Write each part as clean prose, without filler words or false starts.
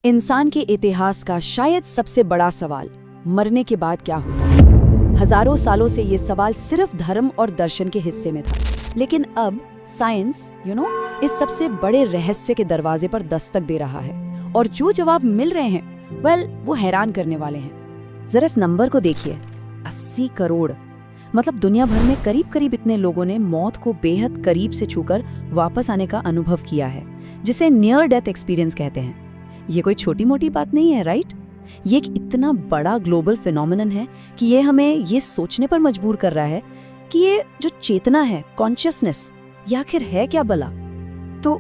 इंसान के इतिहास का शायद सबसे बड़ा सवाल, मरने के बाद क्या होता है। हजारों सालों से ये सवाल सिर्फ धर्म और दर्शन के हिस्से में था, लेकिन अब साइंस इस सबसे बड़े रहस्य के दरवाजे पर दस्तक दे रहा है और जो जवाब मिल रहे हैं वो हैरान करने वाले हैं। जरा इस नंबर को देखिए, 80 करोड़। मतलब दुनिया भर में करीब करीब इतने लोगों ने मौत को बेहद करीब से छूकर वापस आने का अनुभव किया है, जिसे नियर डेथ एक्सपीरियंस कहते हैं। ये कोई छोटी मोटी बात नहीं है, राइट? ये एक इतना बड़ा ग्लोबल फिनोमेनन है कि ये हमें ये सोचने पर मजबूर कर रहा है कि ये जो चेतना है, कॉन्शियसनेस, ये आखिर है क्या भला। तो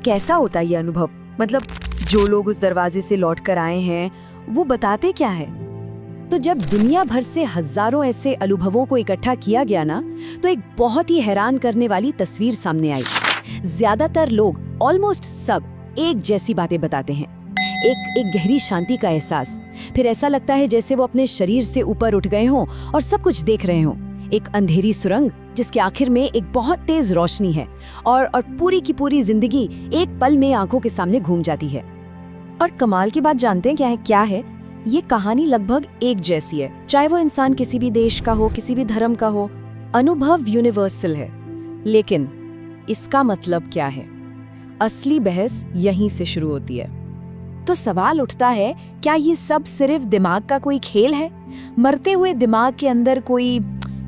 कैसा होता है ये अनुभव? मतलब जो लोग उस दरवाजे से लौट कर आए हैं वो बताते क्या है? तो जब दुनिया भर से हजारों ऐसे अनुभवों को इकट्ठा किया गया ना, तो एक बहुत ही हैरान करने वाली तस्वीर सामने आई। ज्यादातर लोग, ऑलमोस्ट सब, एक जैसी बातें बताते हैं। एक गहरी शांति का एहसास, फिर ऐसा लगता है जैसे वो अपने शरीर से ऊपर उठ गए हों और सब कुछ देख रहे हों। एक अंधेरी सुरंग जिसके आखिर में एक बहुत तेज रोशनी है और पूरी की पूरी जिंदगी एक पल में आंखों के सामने घूम जाती है। और कमाल की बात जानते हैं क्या है? ये कहानी लगभग एक जैसी है, चाहे वो इंसान किसी भी देश का हो, किसी भी धर्म का हो। अनुभव यूनिवर्सल है, लेकिन इसका मतलब क्या है? असली बहस यहीं से शुरू होती है। तो सवाल उठता है, क्या ये सब सिर्फ दिमाग का कोई खेल है? मरते हुए दिमाग के अंदर कोई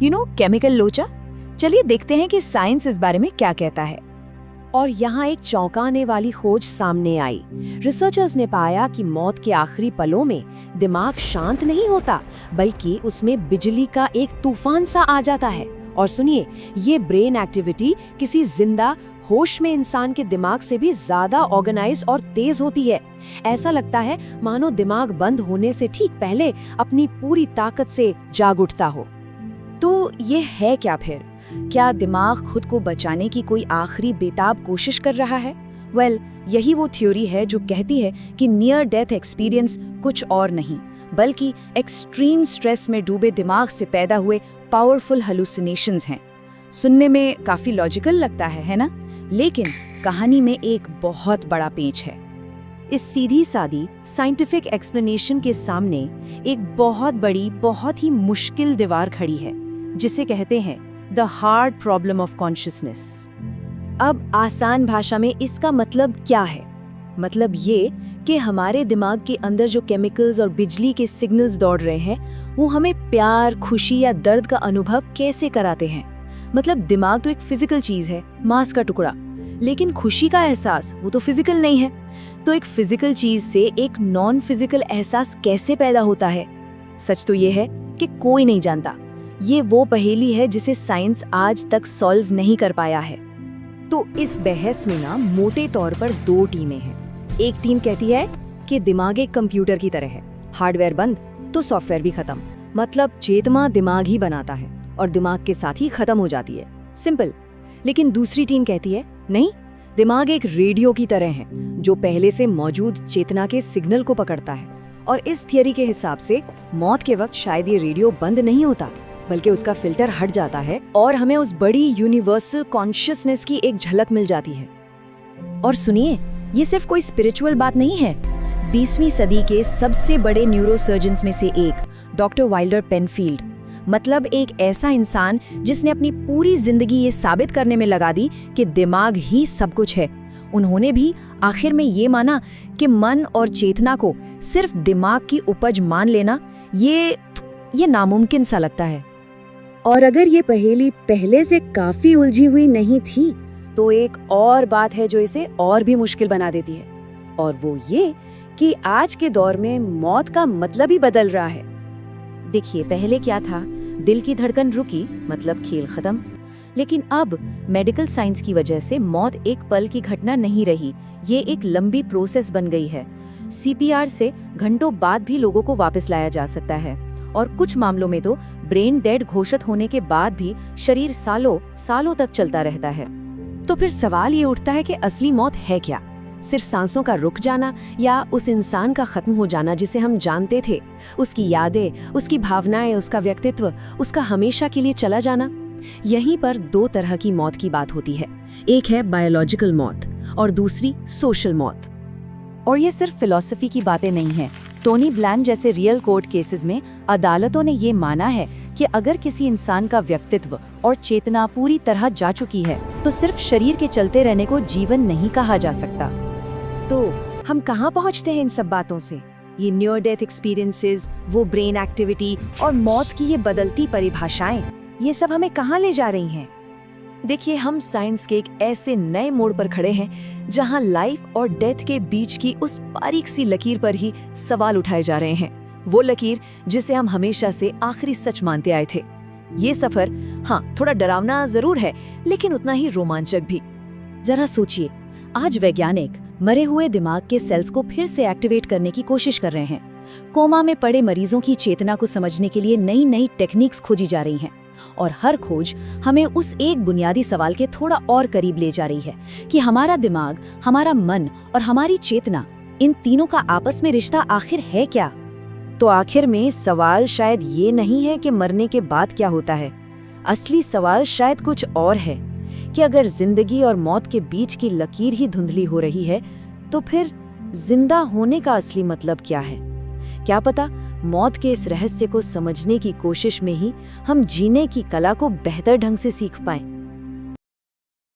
केमिकल लोचा? चलिए देखते हैं कि साइंस इस बारे में क्या कहता है। और यहाँ एक चौंकाने वाली खोज सामने आई। रिसर्चर्स ने पाया कि मौत के आखिरी पलों में दिमाग शांत नहीं होता, बल्कि उसमें बिजली का एक तूफान सा आ जाता है। और सुनिए, ये ब्रेन एक्टिविटी किसी जिंदा होश में इंसान के दिमाग से भी ज्यादा ऑर्गेनाइज और तेज होती है। ऐसा लगता है मानो दिमाग बंद होने से ठीक पहले अपनी पूरी ताकत से जाग उठता हो। तो ये है क्या फिर? क्या दिमाग खुद को बचाने की कोई आखिरी बेताब कोशिश कर रहा है? यही वो थ्योरी है जो कहती है कि नियर डेथ एक्सपीरियंस कुछ और नहीं, बल्कि एक्सट्रीम स्ट्रेस में डूबे दिमाग से पैदा हुए पावरफुल हैलुसिनेशंस हैं। सुनने में काफी लॉजिकल लगता है ना? लेकिन कहानी में एक बहुत बड़ा पेच है। इस सीधी सादी साइंटिफिक एक्सप्लेनेशन के सामने एक बहुत बड़ी, बहुत ही मुश्किल दीवार खड़ी है, जिसे कहते हैं the hard problem of consciousness. अब आसान भाषा में इसका मतलब क्या है? मतलब ये कि हमारे दिमाग के अंदर जो केमिकल्स और बिजली के सिग्नल्स दौड़ रहे हैं, वो हमें प्यार, खुशी या दर्द का अनुभव कैसे कराते हैं। मतलब दिमाग तो एक फिजिकल चीज है, मांस का टुकड़ा, लेकिन खुशी का एहसास वो तो फिजिकल नहीं है। तो एक फिजिकल चीज से एक नॉन फिजिकल एहसास कैसे पैदा होता है? सच तो ये है कि कोई नहीं जानता। ये वो पहेली है जिसे साइंस आज तक सॉल्व नहीं कर पाया है। तो इस बहस में ना मोटे तौर पर दो टीमें हैं। एक टीम कहती है कि दिमाग एक कंप्यूटर की तरह है, हार्डवेयर बंद तो सॉफ्टवेयर भी खत्म। मतलब चेतना दिमाग ही बनाता है और दिमाग के साथ ही खत्म हो जाती है, सिंपल। लेकिन दूसरी टीम कहती है नहीं, दिमाग एक रेडियो की तरह है जो पहले से मौजूद चेतना के सिग्नल को पकड़ता है। और इस थियरी के हिसाब से मौत के वक्त शायद ये रेडियो बंद नहीं होता, बल्कि उसका फिल्टर हट जाता है और हमें उस बड़ी यूनिवर्सल कॉन्शियसनेस की एक झलक मिल जाती है। और सुनिए, ये सिर्फ कोई स्पिरिचुअल बात नहीं है। 20वीं सदी के सबसे बड़े न्यूरोसर्जन्स में से एक डॉक्टर वाइल्डर पेनफील्ड, मतलब एक ऐसा इंसान जिसने अपनी पूरी जिंदगी ये साबित करने में लगा दी कि दिमाग ही सब कुछ है, उन्होंने भी आखिर में ये माना कि मन और चेतना को सिर्फ दिमाग की उपज मान लेना ये नामुमकिन सा लगता है। और अगर ये पहेली पहले से काफी उलझी हुई नहीं थी, तो एक और बात है जो इसे और भी मुश्किल बना देती है, और वो ये कि आज के दौर में मौत का मतलब ही बदल रहा है। देखिए, पहले क्या था? दिल की धड़कन रुकी, मतलब खेल खत्म। लेकिन अब मेडिकल साइंस की वजह से मौत एक पल की घटना नहीं रही, ये एक लंबी प्रोसेस बन गई है। सीपीआर से घंटों बाद भी लोगों को वापस लाया जा सकता है, और कुछ मामलों में तो ब्रेन डेड घोषित होने के बाद भी शरीर सालों तक चलता रहता है। तो फिर सवाल ये उठता है कि असली मौत है क्या? सिर्फ सांसों का रुक जाना, या उस इंसान का खत्म हो जाना जिसे हम जानते थे, उसकी यादें, उसकी भावनाएं, उसका व्यक्तित्व, उसका हमेशा के लिए चला जाना? यहीं पर दो तरह की मौत की बात होती है। एक है बायोलॉजिकल मौत और दूसरी सोशल मौत। और ये सिर्फ फिलॉसफी की बातें नहीं है। टोनी ब्लैन जैसे रियल कोर्ट केसेस में अदालतों ने ये माना है कि अगर किसी इंसान का व्यक्तित्व और चेतना पूरी तरह जा चुकी है तो सिर्फ शरीर के चलते रहने को जीवन नहीं कहा जा सकता। तो हम कहाँ पहुँचते हैं इन सब बातों से? ये नियर डेथ एक्सपीरियंसेस, वो ब्रेन एक्टिविटी और मौत की ये बदलती परिभाषाएं, ये सब हमें कहाँ ले जा रही हैं? देखिए, हम साइंस के एक ऐसे नए मोड़ पर खड़े हैं जहां लाइफ और डेथ के बीच की उस बारीक सी लकीर पर ही सवाल उठाए जा रहे हैं। वो लकीर जिसे हम हमेशा से आखिरी सच मानते आए थे। ये सफर थोड़ा डरावना जरूर है, लेकिन उतना ही रोमांचक भी। जरा सोचिए, आज वैज्ञानिक मरे हुए दिमाग के सेल्स को फिर से एक्टिवेट करने की कोशिश कर रहे हैं। कोमा में पड़े मरीजों की चेतना को समझने के लिए नई नई टेक्निक्स खोजी जा रही हैं। और हर खोज हमें उस एक बुनियादी सवाल के थोड़ा और करीब ले जा रही है कि हमारा दिमाग, हमारा मन और हमारी चेतना, इन तीनों का आपस में रिश्ता आखिर है क्या? तो आखिर में सवाल शायद ये नहीं है कि मरने के बाद क्या होता है। असली सवाल शायद कुछ और है कि अगर जिंदगी और मौत के बीच की लकीर ही धुंधली हो रही है तो फिर जिंदा होने का असली मतलब क्या है? क्या पता मौत के इस रहस्य को समझने की कोशिश में ही हम जीने की कला को बेहतर ढंग से सीख पाएं।